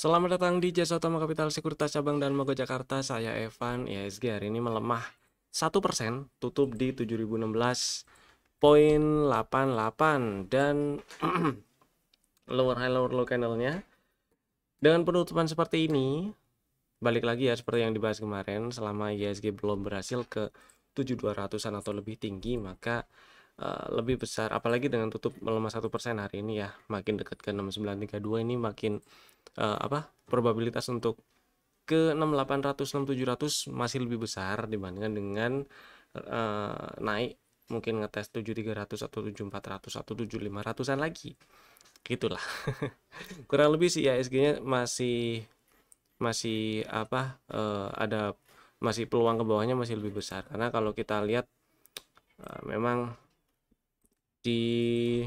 Selamat datang di Jasa Utama Kapital Sekuritas Cabang dan Mogo Jakarta. Saya Evan. IHSG hari ini melemah 1%, tutup di 7016,88 dan lower high lower low candlenya dengan penutupan seperti ini. Balik lagi ya seperti yang dibahas kemarin, selama IHSG belum berhasil ke 7200-an atau lebih tinggi, maka lebih besar, apalagi dengan tutup melemah 1% hari ini ya, makin dekat ke 6932 ini makin probabilitas untuk ke 6800 6700 masih lebih besar dibandingkan dengan naik mungkin ngetes 7300 atau 7400 atau 7500-an lagi gitulah. Kurang lebih sih IHSG-nya masih ada masih peluang ke bawahnya masih lebih besar, karena kalau kita lihat memang di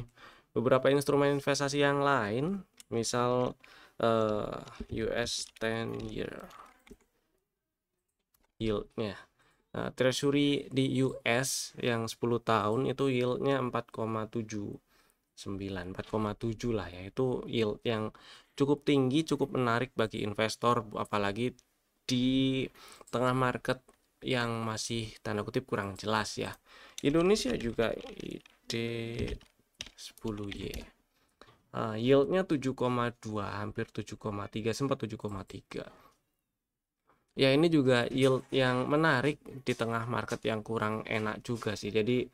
beberapa instrumen investasi yang lain, misal US 10 year yieldnya, treasury di US yang 10 tahun itu yieldnya 4,7 lah ya. Itu yield yang cukup tinggi, cukup menarik bagi investor, apalagi di tengah market yang masih tanda kutip kurang jelas ya. Indonesia juga ID 10Y yieldnya 7,2, hampir 7,3, sempat 7,3. Ya ini juga yield yang menarik di tengah market yang kurang enak juga sih. Jadi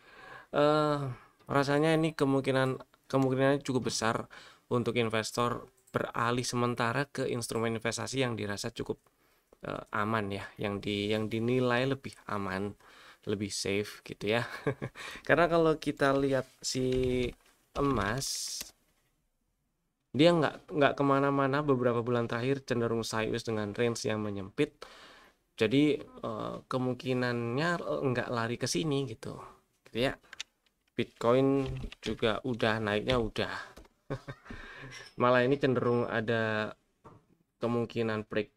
rasanya ini kemungkinannya cukup besar untuk investor beralih sementara ke instrumen investasi yang dirasa cukup aman ya, yang dinilai lebih aman, lebih safe gitu ya. Karena kalau kita lihat si emas, dia nggak kemana-mana beberapa bulan terakhir, cenderung sideways dengan range yang menyempit. Jadi kemungkinannya nggak lari ke sini gitu ya. Bitcoin juga udah naiknya udah malah ini cenderung ada kemungkinan break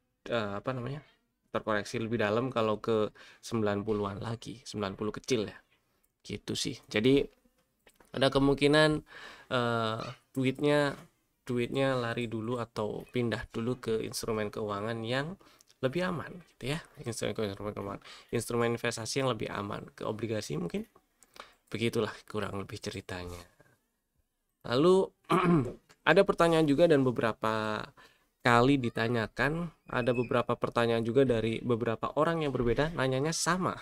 terkoreksi lebih dalam kalau ke 90-an lagi, 90 kecil ya gitu sih. Jadi ada kemungkinan uh, duitnya lari dulu atau pindah dulu ke instrumen keuangan yang lebih aman gitu ya, instrumen investasi yang lebih aman, ke obligasi mungkin. Begitulah kurang lebih ceritanya. Lalu ada pertanyaan juga, dan beberapa kali ditanyakan, ada beberapa pertanyaan juga dari beberapa orang yang berbeda, nanyanya sama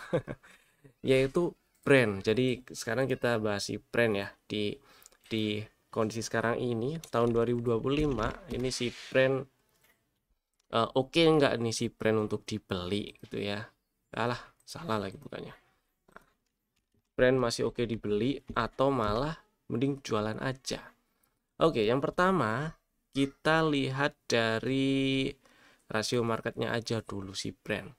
yaitu brand. Jadi sekarang kita bahas si brand ya, di kondisi sekarang ini tahun 2025 ini si brand oke nggak nih si brand untuk dibeli gitu ya. Alah, salah lagi bukannya. Brand masih oke dibeli atau malah mending jualan aja. Oke, yang pertama kita lihat dari rasio marketnya aja dulu si brand.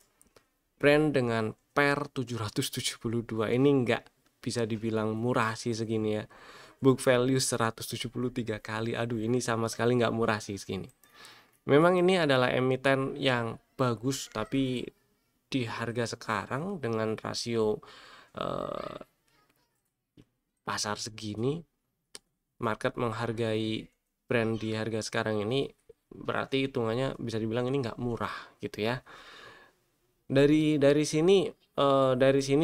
Brand dengan PER 772 ini nggak bisa dibilang murah sih segini ya. Book value 173 kali. Aduh, ini sama sekali nggak murah sih segini. Memang ini adalah emiten yang bagus, tapi di harga sekarang dengan rasio pasar segini, market menghargai brand di harga sekarang ini, berarti hitungannya bisa dibilang ini nggak murah gitu ya. Dari sini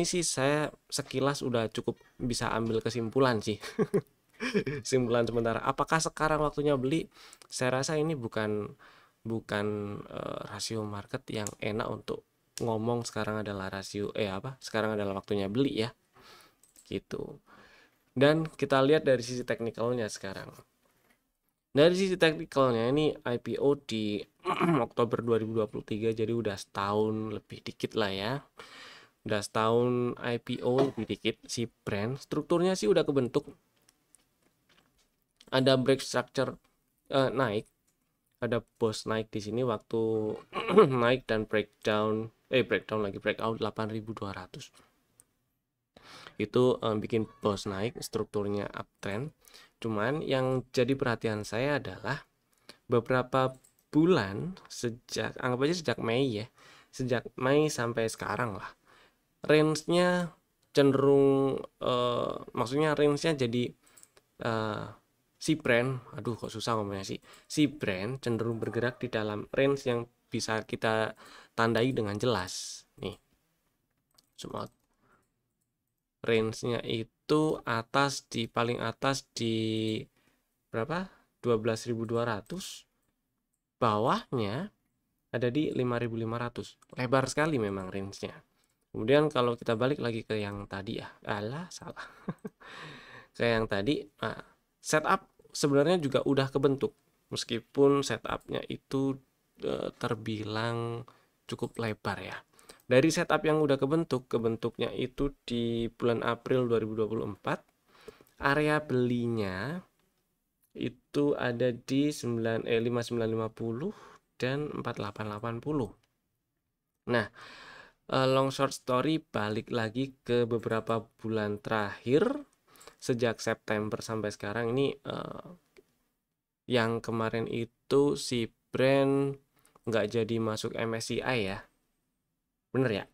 sih saya sekilas udah cukup bisa ambil kesimpulan sih. Kesimpulan sementara, apakah sekarang waktunya beli? Saya rasa ini bukan bukan rasio market yang enak untuk ngomong sekarang adalah sekarang adalah waktunya beli ya gitu. Dan kita lihat dari sisi teknikalnya sekarang. Dari sisi teknikalnya ini IPO di Oktober 2023, jadi udah setahun lebih dikit lah ya. Udah setahun IPO lebih dikit si brand. Strukturnya sih udah kebentuk. Ada break structure naik. Ada boss naik di sini waktu naik dan breakdown breakout 8.200. Itu bikin boss naik, strukturnya uptrend. Cuman yang jadi perhatian saya adalah beberapa bulan anggap aja sejak Mei ya, sejak Mei sampai sekarang lah, range-nya cenderung maksudnya range-nya jadi si brand, aduh kok susah ngomongnya sih, si brand cenderung bergerak di dalam range yang bisa kita tandai dengan jelas. Nih, semua range-nya itu paling atas di berapa? 12.200, bawahnya ada di 5.500. Lebar sekali memang range-nya. Kemudian kalau kita balik lagi ke yang tadi ya, salah. Ke yang tadi, setup sebenarnya juga udah kebentuk. Meskipun setupnya itu terbilang cukup lebar ya. Dari setup yang udah kebentuknya itu di bulan April 2024, area belinya itu ada di 5950 dan 4880. Nah, long short story, balik lagi ke beberapa bulan terakhir sejak September sampai sekarang ini, yang kemarin itu si brand nggak jadi masuk MSCI ya, bener ya,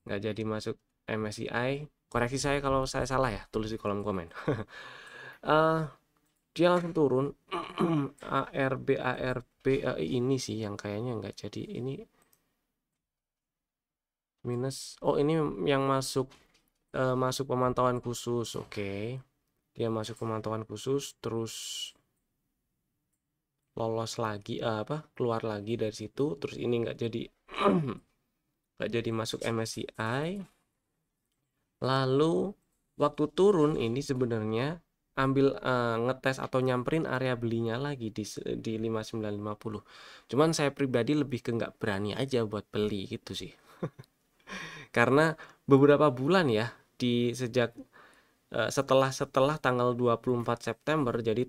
nggak jadi masuk MSCI. Koreksi saya kalau saya salah ya, tulis di kolom komen. Dia langsung turun. ARB ini sih yang kayaknya nggak jadi, ini minus. Oh, ini yang masuk pemantauan khusus. Oke. Dia masuk pemantauan khusus, terus lolos lagi, keluar lagi dari situ, terus ini nggak jadi nggak jadi masuk MSCI. Lalu waktu turun ini sebenarnya ambil ngetes atau nyamperin area belinya lagi di 5950. Cuman saya pribadi lebih ke nggak berani aja buat beli gitu sih. Karena beberapa bulan ya, di sejak setelah tanggal 24 September, jadi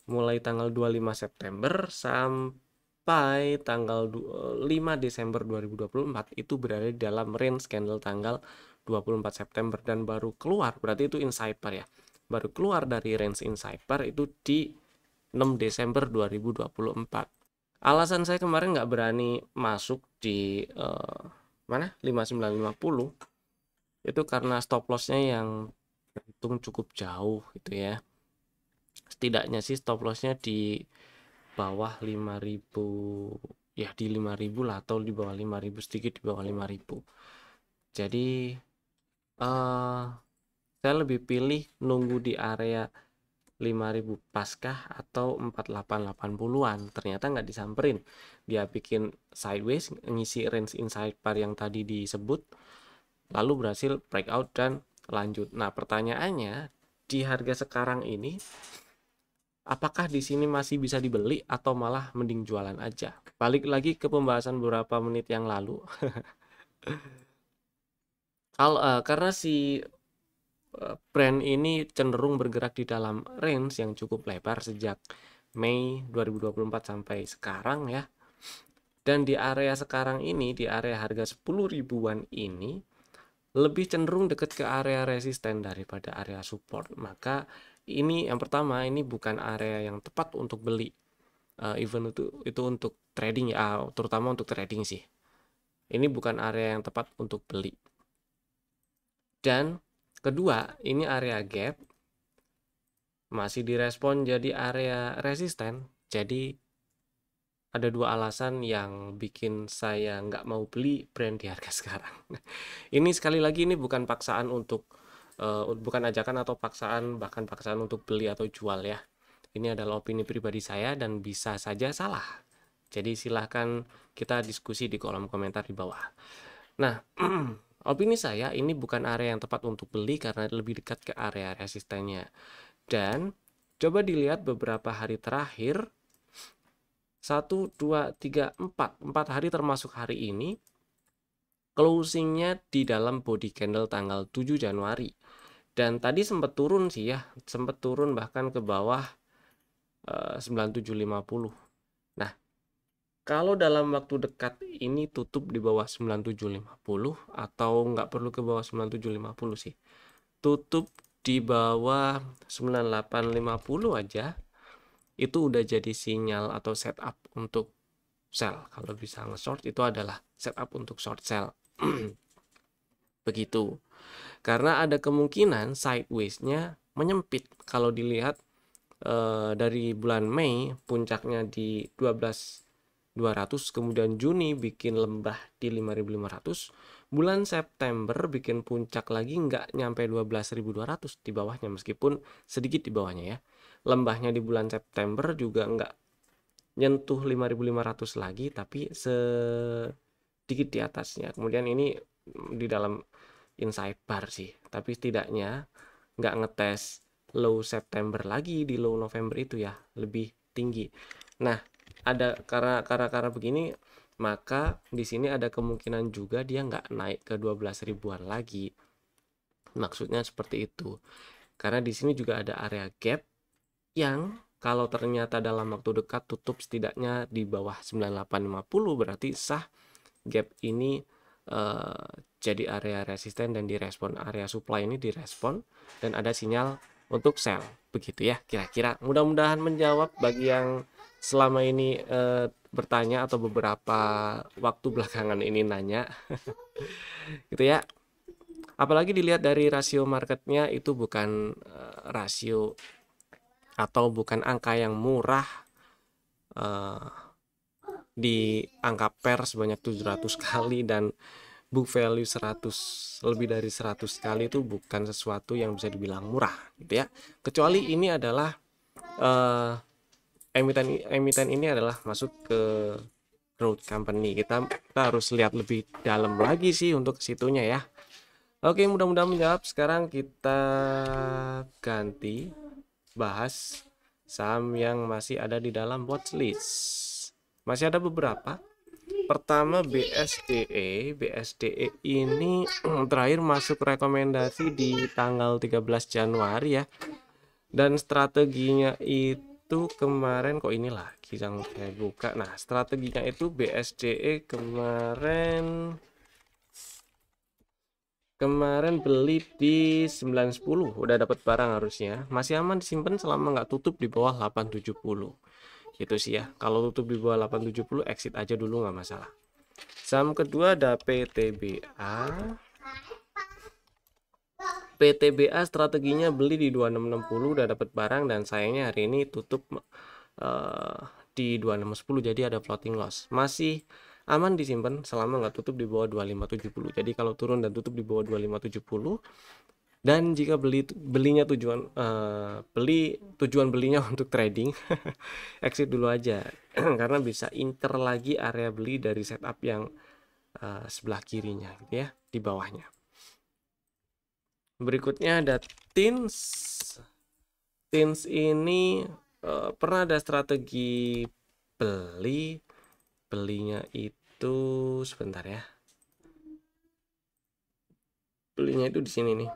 mulai tanggal 25 September sampai tanggal 5 Desember 2024 itu berada di dalam range candle tanggal 24 September, dan baru keluar, berarti itu inside par ya, baru keluar dari range inside par itu di 6 Desember 2024. Alasan saya kemarin nggak berani masuk di mana 5950 itu karena stop lossnya yang terhitung cukup jauh gitu ya. Setidaknya sih stop lossnya di bawah 5.000 ya, di 5.000 lah, atau di bawah 5.000, sedikit di bawah 5.000. Jadi saya lebih pilih nunggu di area 5.000 paskah atau 4880-an. Ternyata nggak disamperin, dia bikin sideways, ngisi range inside par yang tadi disebut, lalu berhasil breakout dan lanjut. Nah, pertanyaannya, di harga sekarang ini apakah di sini masih bisa dibeli atau malah mending jualan aja? Balik lagi ke pembahasan beberapa menit yang lalu. Karena si brand ini cenderung bergerak di dalam range yang cukup lebar sejak Mei 2024 sampai sekarang ya. Dan di area sekarang ini, di area harga 10 ribuan ini, lebih cenderung dekat ke area resisten daripada area support. Maka ini yang pertama, ini bukan area yang tepat untuk beli. Even itu untuk trading ya, terutama untuk trading sih. Ini bukan area yang tepat untuk beli. Dan kedua, ini area gap masih direspon jadi area resisten. Jadi ada dua alasan yang bikin saya nggak mau beli brand di harga sekarang. Ini sekali lagi, ini bukan paksaan untuk bukan ajakan atau bahkan paksaan untuk beli atau jual ya. Ini adalah opini pribadi saya dan bisa saja salah. Jadi silahkan kita diskusi di kolom komentar di bawah. Nah, opini saya, ini bukan area yang tepat untuk beli karena lebih dekat ke area resistennya. Dan coba dilihat beberapa hari terakhir, 1, 2, 3, 4 hari termasuk hari ini, closingnya di dalam body candle tanggal 7 Januari. Dan tadi sempat turun sih ya, sempat turun bahkan ke bawah 9750. Nah, kalau dalam waktu dekat ini tutup di bawah 9750, atau nggak perlu ke bawah 9750 sih, tutup di bawah 9850 aja, itu udah jadi sinyal atau setup untuk sell. Kalau bisa nge-short itu adalah setup untuk short sell. Begitu. Karena ada kemungkinan sideways-nya menyempit. Kalau dilihat dari bulan Mei puncaknya di 12.200, kemudian Juni bikin lembah di 5.500, bulan September bikin puncak lagi nggak nyampe 12.200, di bawahnya, meskipun sedikit di bawahnya ya. Lembahnya di bulan September juga nggak nyentuh 5.500 lagi, tapi sedikit di atasnya. Kemudian ini di dalam inside bar sih, tapi setidaknya nggak ngetes low September lagi di low November itu ya, lebih tinggi. Nah, ada karena begini, maka di sini ada kemungkinan juga dia nggak naik ke 12 ribuan lagi. Maksudnya seperti itu. Karena di sini juga ada area gap yang kalau ternyata dalam waktu dekat tutup setidaknya di bawah 9850, berarti sah gap ini jadi area resisten dan direspon, area supply ini direspon dan ada sinyal untuk sell, begitu ya kira-kira. Mudah-mudahan menjawab bagi yang selama ini bertanya atau beberapa waktu belakangan ini nanya gitu ya. Apalagi dilihat dari rasio marketnya, itu bukan rasio atau bukan angka yang murah. Di angka per sebanyak 700 kali dan book value 100, lebih dari 100 kali, itu bukan sesuatu yang bisa dibilang murah gitu ya. Kecuali ini adalah emiten ini adalah masuk ke growth company. Kita harus lihat lebih dalam lagi sih untuk situnya ya. Oke, mudah-mudahan menjawab. Sekarang kita ganti bahas saham yang masih ada di dalam watchlist. Masih ada beberapa. Pertama BSDE. BSDE ini terakhir masuk rekomendasi di tanggal 13 Januari ya. Dan strateginya itu kemarin, kok ini lagi yang saya buka. Nah, strateginya itu BSDE kemarin beli di 910, udah dapat barang harusnya. Masih aman disimpan selama nggak tutup di bawah 870. Gitu sih ya. Kalau tutup di bawah 870 exit aja dulu, nggak masalah. Saham kedua ada PTBA. PTBA strateginya beli di 2660, udah dapat barang dan sayangnya hari ini tutup di 2610, jadi ada floating loss. Masih aman disimpan selama nggak tutup di bawah 2570. Jadi kalau turun dan tutup di bawah 2570, dan jika belinya tujuan belinya untuk trading, exit dulu aja karena bisa inter lagi area beli dari setup yang sebelah kirinya gitu ya, di bawahnya. Berikutnya ada TINS. TINS ini pernah ada strategi belinya itu sebentar ya. Belinya itu di sini nih.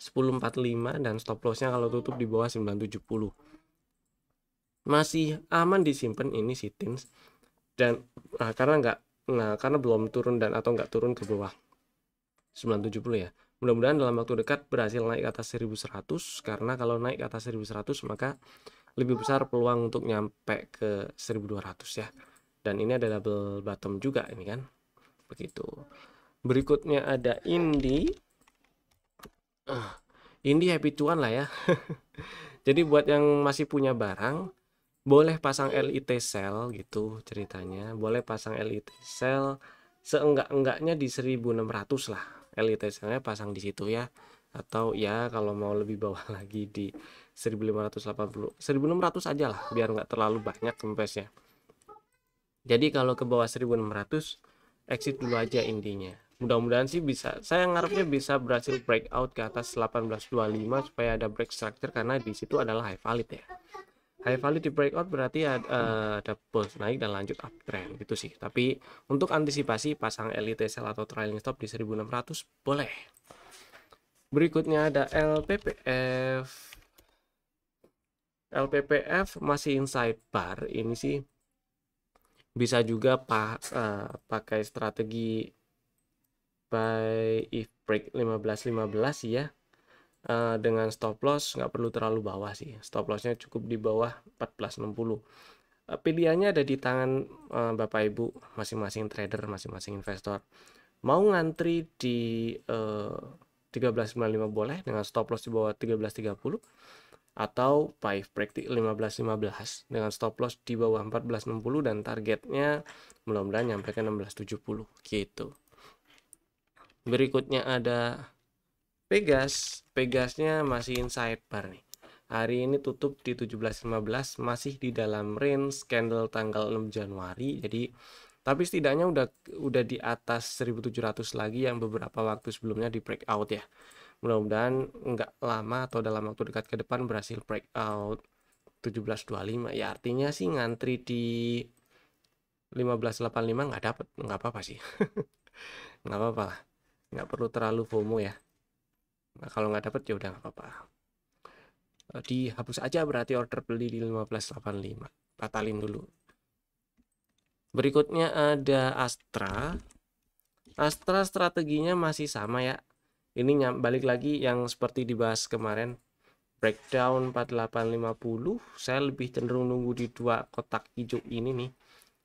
1045 dan stop lossnya kalau tutup di bawah 970. Masih aman disimpan ini si TINS, dan karena belum turun dan atau nggak turun ke bawah 970 ya. Mudah-mudahan dalam waktu dekat berhasil naik ke atas 1100, karena kalau naik ke atas 1100 maka lebih besar peluang untuk nyampe ke 1200 ya. Dan ini ada double bottom juga ini kan. Begitu. Berikutnya ada Indi. Indi happy cuan lah ya. Jadi buat yang masih punya barang, boleh pasang LIT sell gitu ceritanya. Boleh pasang LIT sell seenggak-enggaknya di 1600 lah. LIT sellnya pasang di situ ya. Atau ya kalau mau lebih bawah lagi di 1580, 1600 aja lah biar nggak terlalu banyak kempesnya. Jadi kalau ke bawah 1600 exit dulu aja intinya. Mudah-mudahan sih bisa, saya ngarepnya bisa berhasil breakout ke atas 1825 supaya ada break structure, karena di situ adalah high valid ya. High valid di breakout berarti ada pulse naik dan lanjut uptrend gitu sih. Tapi untuk antisipasi pasang LIT sell atau trailing stop di 1600 boleh. Berikutnya ada LPPF. LPPF masih inside bar. Ini sih bisa juga pakai strategi buy if break 15-15 ya. Dengan stop loss nggak perlu terlalu bawah sih. Stop lossnya cukup di bawah 1460. Pilihannya ada di tangan Bapak Ibu masing-masing trader, masing-masing investor. Mau ngantri di 1395 boleh dengan stop loss di bawah 1330, atau 5 break 15.15 dengan stop loss di bawah 14.60 dan targetnya mudah-mudahan nyampe ke 16.70 gitu. Berikutnya ada Pegasnya masih inside bar nih. Hari ini tutup di 17.15, masih di dalam range candle tanggal 6 Januari. Jadi tapi setidaknya udah di atas 1700 lagi yang beberapa waktu sebelumnya di breakout ya. Mudah-mudahan nggak lama atau dalam waktu dekat ke depan berhasil breakout 1725. Ya artinya sih ngantri di 1585 nggak dapet, nggak apa-apa sih. Nggak apa-apa lah. Nggak perlu terlalu FOMO ya. Nah, kalau nggak dapet ya udah nggak apa-apa. Dihapus aja berarti order beli di 1585. Batalin dulu. Berikutnya ada Astra. Astra strateginya masih sama ya. Ini balik lagi yang seperti dibahas kemarin. Breakdown 4850. Saya lebih cenderung nunggu di dua kotak hijau ini nih.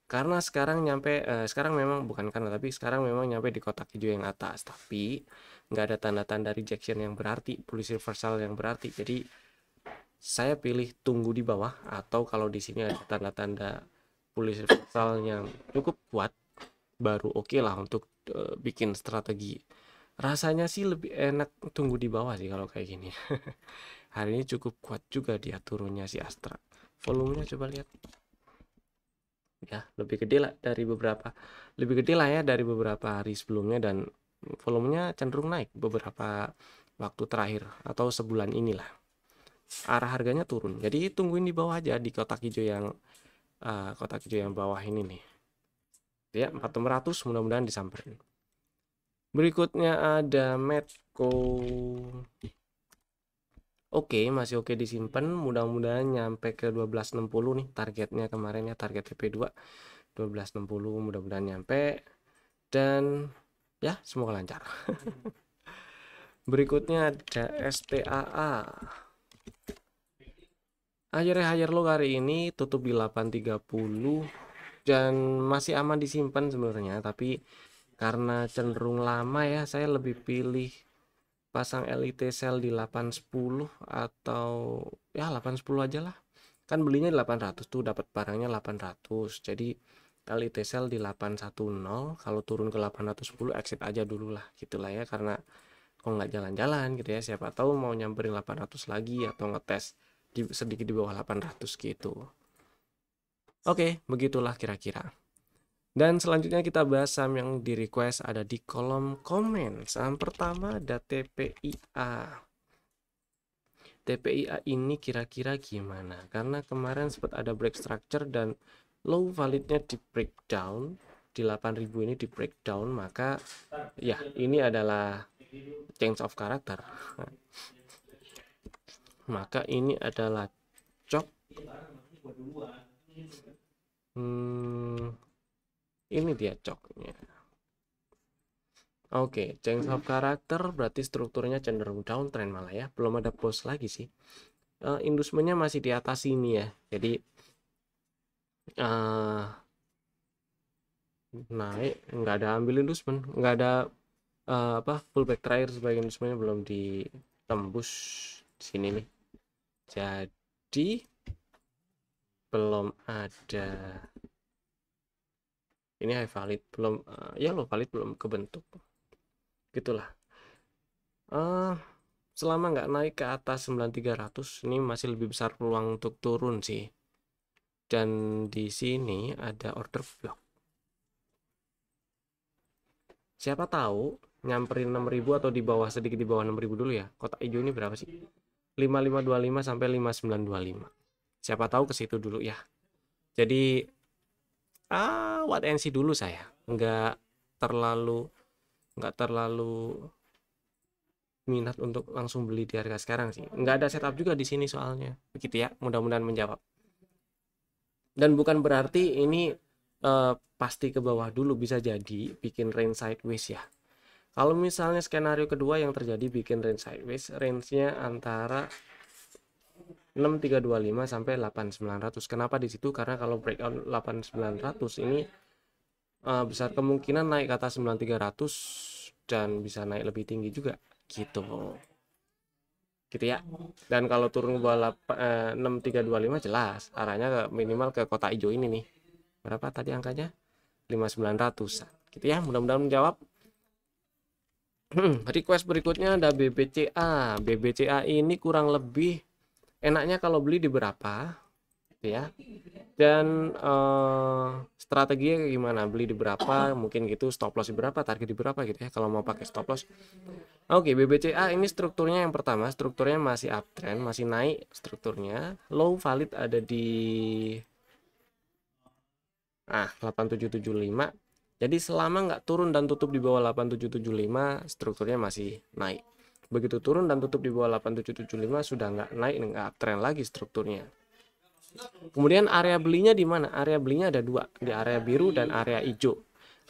Karena sekarang sekarang memang bukan karena tapi sekarang memang nyampe di kotak hijau yang atas, tapi nggak ada tanda-tanda rejection yang berarti, bullish reversal yang berarti. Jadi saya pilih tunggu di bawah, atau kalau di sini ada tanda-tanda bullish reversal yang cukup kuat, baru oke lah untuk bikin strategi. Rasanya sih lebih enak tunggu di bawah sih kalau kayak gini. Hari ini cukup kuat juga dia turunnya si Astra. Volumenya coba lihat. Ya lebih gede lah dari beberapa hari sebelumnya, dan volumenya cenderung naik beberapa waktu terakhir atau sebulan inilah. Arah harganya turun, jadi tungguin di bawah aja di kotak hijau yang bawah ini nih ya, 400 mudah-mudahan disamperin. Berikutnya ada Medco. Oke, masih oke disimpan, mudah-mudahan nyampe ke 1260 nih targetnya kemarin ya, target TP2 1260, mudah-mudahan nyampe dan ya semoga lancar. Berikutnya ada STAA. Akhirnya higher low hari ini tutup di 830 dan masih aman disimpan sebenarnya, tapi karena cenderung lama ya, saya lebih pilih pasang LIT sell di 810 atau ya 810 aja lah. Kan belinya di 800 tuh, dapat barangnya 800. Jadi LIT sell di 810, kalau turun ke 810 exit aja dulu lah gitulah ya, karena kok nggak jalan-jalan gitu ya, siapa tahu mau nyamperin 800 lagi atau ngetes sedikit di bawah 800 gitu. Oke, begitulah kira-kira. Dan selanjutnya kita bahas saham yang di request ada di kolom komen. Saham pertama ada TPIA. TPIA ini kira-kira gimana? Karena kemarin sempat ada break structure dan low validnya di breakdown di 8000 ini di breakdown, maka ya ini adalah change of character. Maka ini adalah cok. Ini dia coknya. Oke, change of character berarti strukturnya cenderung downtrend malah ya. Belum ada pulse lagi sih. Inducementnya masih di atas ini ya. Jadi naik, nggak ada ambil inducement, nggak ada pullback terakhir sebagai inducementnya belum ditembus di sini nih. Jadi belum ada. Ini high valid belum, ya low valid belum kebentuk. Gitulah. Selama nggak naik ke atas 9300, ini masih lebih besar peluang untuk turun sih. Dan di sini ada order block. Siapa tahu nyamperin 6000 atau di bawah, sedikit di bawah 6000 dulu ya. Kotak hijau ini berapa sih? 5525 sampai 5925. Siapa tahu ke situ dulu ya. Jadi what and see dulu saya. Nggak terlalu minat untuk langsung beli di harga sekarang sih. Nggak ada setup juga di sini soalnya. Begitu ya, mudah-mudahan menjawab. Dan bukan berarti ini pasti ke bawah dulu, bisa jadi bikin range sideways ya. Kalau misalnya skenario kedua yang terjadi bikin range sideways, range-nya antara 6325 sampai 8900. Kenapa di situ? Karena kalau breakout 8900 ini besar kemungkinan naik ke atas 9300 dan bisa naik lebih tinggi juga gitu. gitu ya. Dan kalau turun ke bawah 6325 jelas arahnya minimal ke kotak hijau ini nih. Berapa tadi angkanya? 5900 gitu ya. Mudah-mudahan menjawab. Request berikutnya ada BBCA. BBCA ini kurang lebih enaknya kalau beli di berapa gitu ya. Dan strateginya kayak gimana, beli di berapa, mungkin gitu, stop loss di berapa, target di berapa gitu ya kalau mau pakai stop loss. Oke, BBCA ini strukturnya yang pertama, strukturnya masih uptrend, masih naik strukturnya. Low valid ada di 8775. Jadi selama nggak turun dan tutup di bawah 8775, strukturnya masih naik. Begitu turun dan tutup di bawah 8775 sudah nggak naik, nggak uptrend lagi strukturnya. Kemudian area belinya di mana? Area belinya ada dua, di area biru dan area hijau.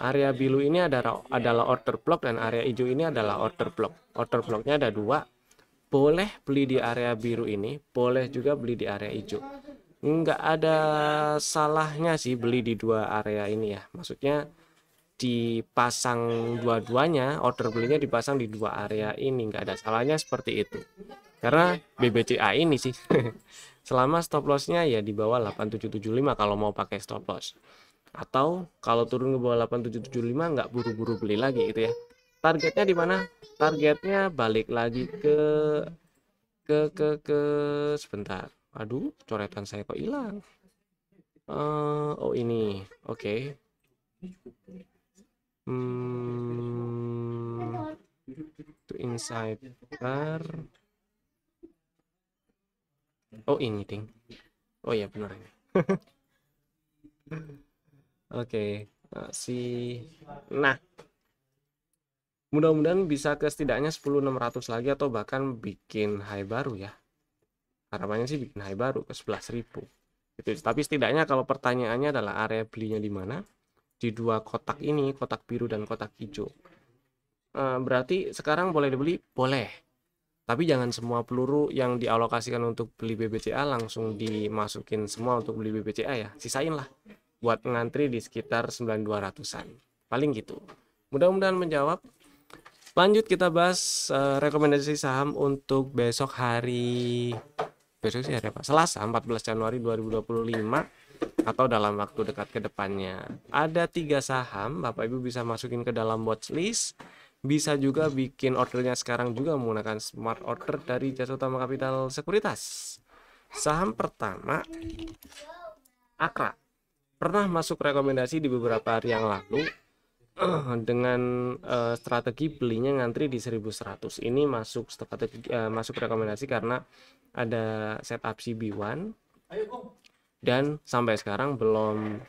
Area biru ini adalah order block dan area hijau ini adalah order block. Order blocknya ada dua. Boleh beli di area biru ini, boleh juga beli di area hijau. Nggak ada salahnya sih beli di dua area ini ya. Maksudnya dipasang dua-duanya, order belinya dipasang di dua area ini, nggak ada salahnya seperti itu. Karena BBCA ini sih selama stop lossnya ya di bawah 8775 kalau mau pakai stop loss, atau kalau turun ke bawah 8775 nggak buru-buru beli lagi gitu ya. Targetnya di mana? Targetnya balik lagi ke sebentar, aduh coretan saya kok hilang. Oh ini oke. To insider. Oh ini ding. Oh ya benar ini. Oke, nah mudah-mudahan bisa ke setidaknya 10.600 lagi atau bahkan bikin high baru ya. Harapannya sih bikin high baru ke 11.000 gitu. Tapi setidaknya kalau pertanyaannya adalah area belinya di mana, di dua kotak ini, kotak biru dan kotak hijau. Berarti sekarang boleh dibeli? Boleh. Tapi jangan semua peluru yang dialokasikan untuk beli BBCA langsung dimasukin semua untuk beli BBCA ya. Sisain lah buat ngantri di sekitar 9200-an. Paling gitu. Mudah-mudahan menjawab. Lanjut kita bahas rekomendasi saham untuk besok sih hari apa? Selasa 14 Januari 2025 atau dalam waktu dekat ke depannya. Ada 3 saham, Bapak Ibu bisa masukin ke dalam watchlist. Bisa juga bikin ordernya sekarang juga menggunakan smart order dari Jasa Utama Kapital Sekuritas. Saham pertama, Akra. Pernah masuk rekomendasi di beberapa hari yang lalu dengan strategi belinya ngantri di 1100. Ini masuk strategi masuk rekomendasi karena ada setup CB1 dan sampai sekarang belum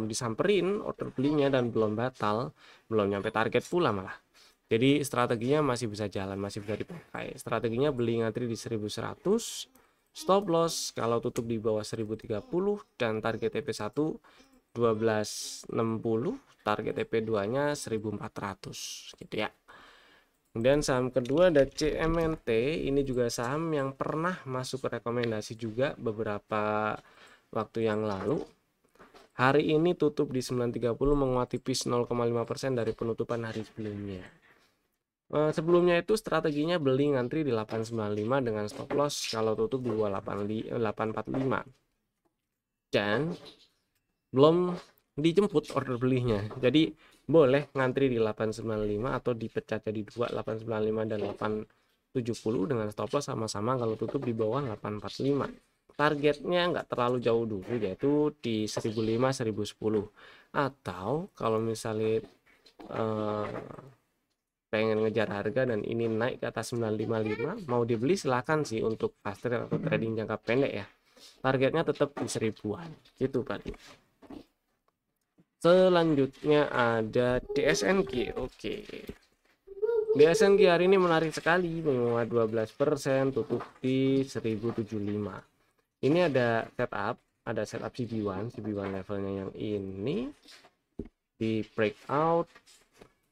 disamperin order belinya dan belum batal, belum nyampe target pula malah. Jadi strateginya masih bisa jalan, masih bisa dipakai. Strateginya beli ngantri di 1100, stop loss kalau tutup di bawah 1030 dan target TP1 1260, target TP2 nya 1400 gitu ya. Kemudian saham kedua ada CMNT. Ini juga saham yang pernah masuk ke rekomendasi juga beberapa waktu yang lalu. Hari ini tutup di 930 menguat tipis 0,5% dari penutupan hari sebelumnya. Sebelumnya itu strateginya beli ngantri di 895 dengan stop loss kalau tutup di 845. Dan belum dijemput order belinya. Jadi boleh ngantri di 895 atau dipecah jadi 2, 895 dan 870 dengan stop loss sama-sama kalau tutup di bawah 845. Targetnya nggak terlalu jauh dulu, yaitu di 1005 1010. Atau kalau misalnya pengen ngejar harga dan ini naik ke atas 955, mau dibeli silahkan sih untuk fast trade atau trading jangka pendek ya. Targetnya tetap di 1000-an gitu Pak. Selanjutnya ada DSNG. Oke. DSNG hari ini menarik sekali, menguat 12%, tutup di 1075. Ini ada setup CB1 levelnya yang ini di breakout.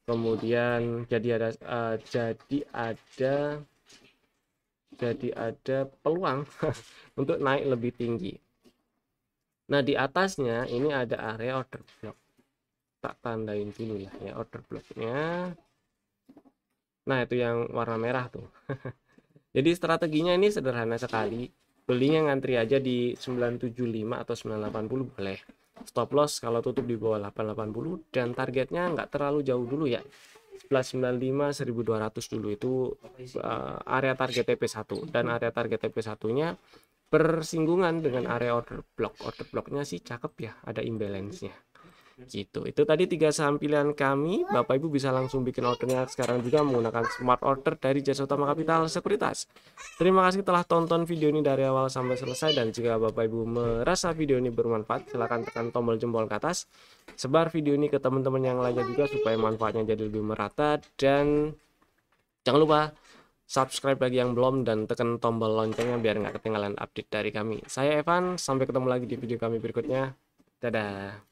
Kemudian jadi ada peluang untuk naik lebih tinggi. Nah, di atasnya ini ada area order block. Tak tandain dulu lah ya order blocknya. Nah, itu yang warna merah tuh. Jadi strateginya ini sederhana sekali. Belinya ngantri aja di 975 atau 980 boleh. Stop loss kalau tutup di bawah 880 dan targetnya nggak terlalu jauh dulu ya. 1195 1200 dulu itu area target TP1 dan area target TP1-nya bersinggungan dengan area order block. Order blocknya sih cakep ya, ada imbalance-nya. Gitu. Itu tadi 3 saham pilihan kami. Bapak Ibu bisa langsung bikin ordernya sekarang juga menggunakan smart order dari Jasa Utama Kapital Sekuritas. Terima kasih telah tonton video ini dari awal sampai selesai, dan jika Bapak Ibu merasa video ini bermanfaat, silahkan tekan tombol jempol ke atas. Sebar video ini ke teman-teman yang lainnya juga supaya manfaatnya jadi lebih merata, dan jangan lupa subscribe bagi yang belum dan tekan tombol loncengnya biar nggak ketinggalan update dari kami. Saya Evan, sampai ketemu lagi di video kami berikutnya. Dadah.